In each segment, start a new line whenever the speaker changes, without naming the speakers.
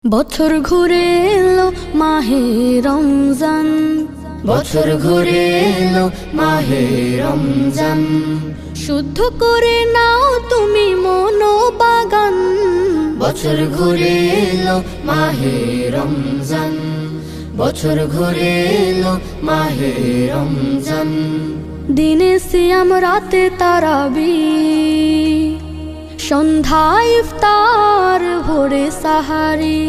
বছর ঘুরে এলো মাহে রমজান,
বছর ঘুরে এলো মাহে রমজান।
শুদ্ধ করে নাও তুমি মনোবাগান।
বছর ঘুরে এলো মাহে রমজান, বছর ঘুরে এলো মাহে রমজান।
দিনে সিয়াম রাতে তারাবি, সন্ধ্যায় ইফতার ভোরে সাহারি।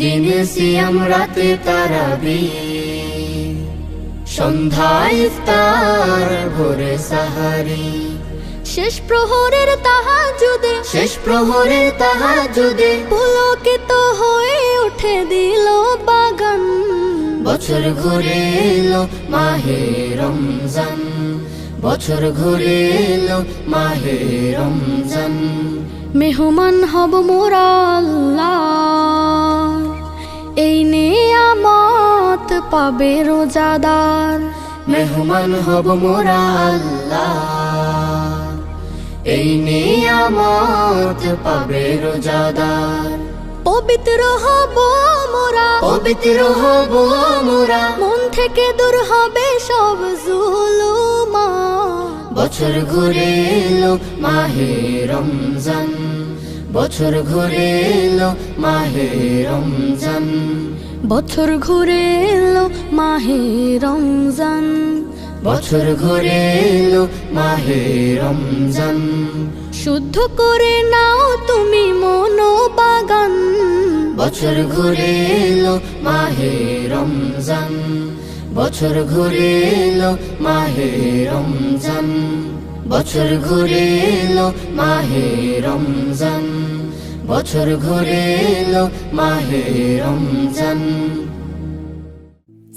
দিনে সিয়াম রাতে তারাবি, সন্ধ্যায় ইফতার ভোরে সাহারি।
শেষ প্রহরের তাহাজ্জুদে,
শেষ প্রহরের তাহাজ্জুদে
পুলকিত হয়ে উঠে দিল বাগান।
বছর ঘুরে এলো মাহে রমজান, বছর ঘুরে এলো মাহে রমজান।
মেহমান হব মোরা আল্লাহর, এই নেয়ামত পাবে রোজাদার।
মেহমান হব মোরা আল্লাহ, এই নিয়ামত পাবে রোজাদার।
পবিত্র হব মোরা,
পবিত্র হব মোরা,
মন থেকে দূর হবে সব জুলুমা।
বছর ঘুরে এলো মাহে রমজান, বছর ঘুরে এলো মাহে রমজান।
বছর ঘুরে এলো মাহে রমজান,
বছর ঘুরে এলো মাহে রমজান।
শুদ্ধ করে নাও তুমি মনোবাগান।
বছর ঘুরে এলো মাহে রমজান, বছর ঘুরে এলো মাহে রমজান। বছর ঘুরে এলো মাহে রমজান, বছর ঘুরে এলো মাহে রমজান।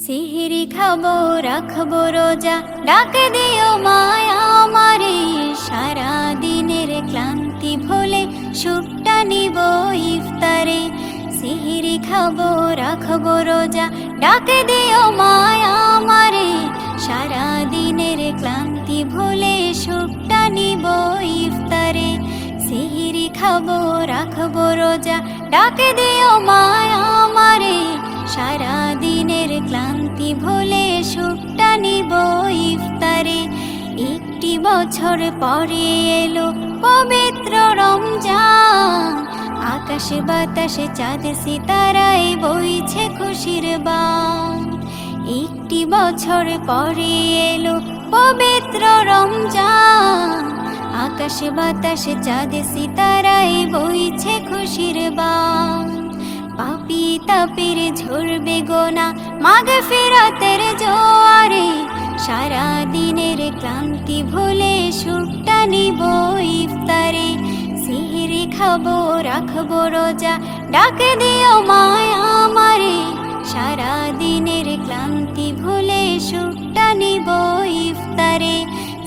সিহরি খাবো রাখবো রোজা, ডাকে দিও মায়া আমারে। সারা দিনের ক্লান্তি ভুলে সুখটা নিব ইফতারে। সিহরি খাবো রাখবো রোজা, ডাকে দিও মায়া আমারে। সারা দিনের ক্লান্তি ভুলে সুখটা নিব ইফতারে। সিহরি খাবো রাখবো রোজা, ডাকে দিও মায়া আমারে। সারা দিনের ক্লান্তি ভুলে সুখটা নিব ইফতারে। একটি বছর পরে এলো পবিত্র রমজান, আকাশে বাতাসে চাঁদ সিতারায় বইছে খুশির বান। একটি বছর পরে এলো পবিত্র রমজান, আকাশে বাতাসে চাঁদ সিতারায় বইছে খুশির বান। পাপী তাপের ঝরবে গোনা মাগফিরাতের জোয়ারে। সারা দিনের ক্লান্তি ভুলে সুখটা নিব ইফতারে। সিহরি খাবো রাখবো রোজা, ডাকে দিও মায়া আমারে। সারা দিনের ক্লান্তি ভুলে সুখটা নিব ইফতারে।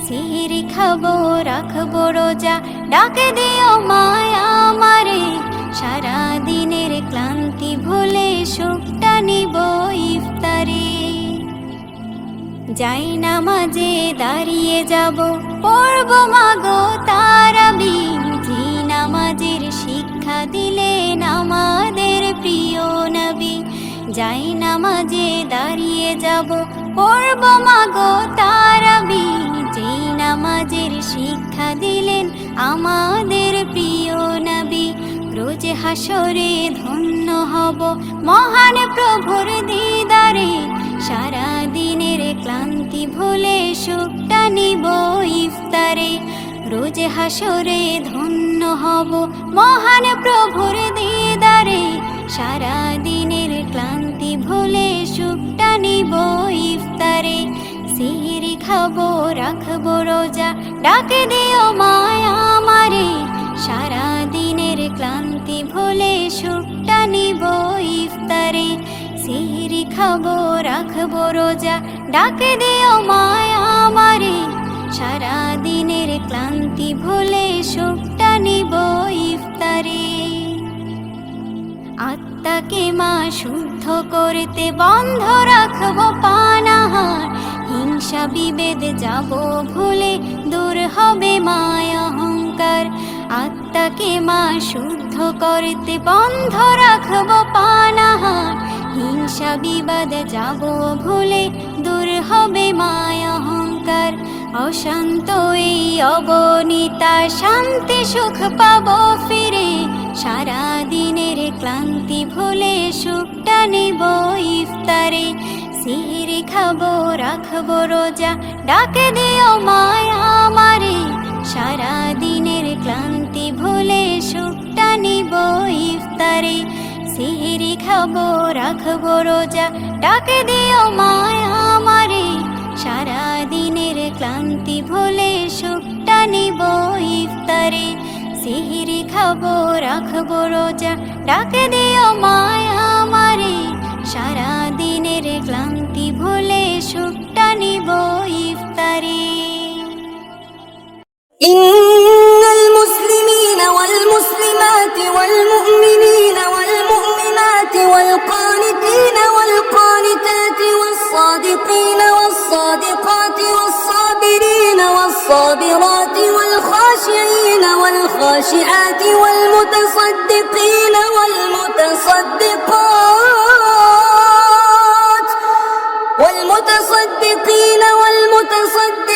সিহরি খাবো রাখবো রোজা, ডাকে দিও মায়া আমারে। সারা দিনের ক্লান্তি ভুলে সুখটা নিব ইফতারে। যাই নামাজে দাঁড়িয়ে যাব, পড়ব মাগো তারাবি। যে নামাজের শিক্ষা দিলেন আমাদের প্রিয় নবী। যাই নামাজে দাঁড়িয়ে যাব, পড়ব মাগো তারাবি। যে নামাজের শিক্ষা দিলেন আমাদের প্রিয় নবী। রোজ হাসরে ধন্য হব মহান প্রভুর দিদারে। সারা দিনের ক্লান্তি ভুলে সুখটা নিব ইফতারে। রোজ হাসরে ধন্য হব মহান প্রভুর দিদারে। সারা দিনের ক্লান্তি ভুলে সুখটা নিব ইফতারে। সিহরি খাবো রাখবো রোজা, ডাকে দিও মায়া আমারে। সারা দিনের ক্লান্তি ভুলে সুখটা নিব ইফতারে। সিহরি খাবো রাখবো রোজা, ডাকে দিও মায়া আমারে। সারা দিনের ক্লান্তি ভুলে সুখটা নিব ইফতারে। আত্মাকে মা শুদ্ধ করতে বন্ধ রাখবো পানাহার। হিংসা বিভেদ যাব ভুলে দূর হবে মায়া অহংকার। আত্মাকে মা শুদ্ধ করতে বন্ধ রাখবো পানাহার হিংসা বিবাদ যাব ভুলে দূর হবে মায়া অহংকার অশান্ত এই অবনীতা শান্তি সুখ পাবো ফিরে সারা দিনের ক্লান্তি ভুলে সুখটা নেব ইফতারে সিহরি খাবো রাখবো রোজা ডাকে দিও মায়া আমারে সারা দিনের ক্লান্তি ভুলে সুখটা নিব ইফতারে সিহরি খাবো রাখবো রোজা ডাকে দিও মায়া আমারে সারা দিনের ক্লান্তি ভুলে সুখটা নিব ইফতারে সিহরি খাবো রাখবো রোজা ডাকে দিও মায়া আমারে সারা দিনের ক্লান্তি ভুলে সুখটা নিব ইফতারে
إن المسلمين والمسلمات والمؤمنين والمؤمنات والقانتين والقانتات والصادقين والصادقات والصابرين والصابرات والخاشعين والخاشعات والمتصدقين والمتصدقات والمتصدقين والمتصدقات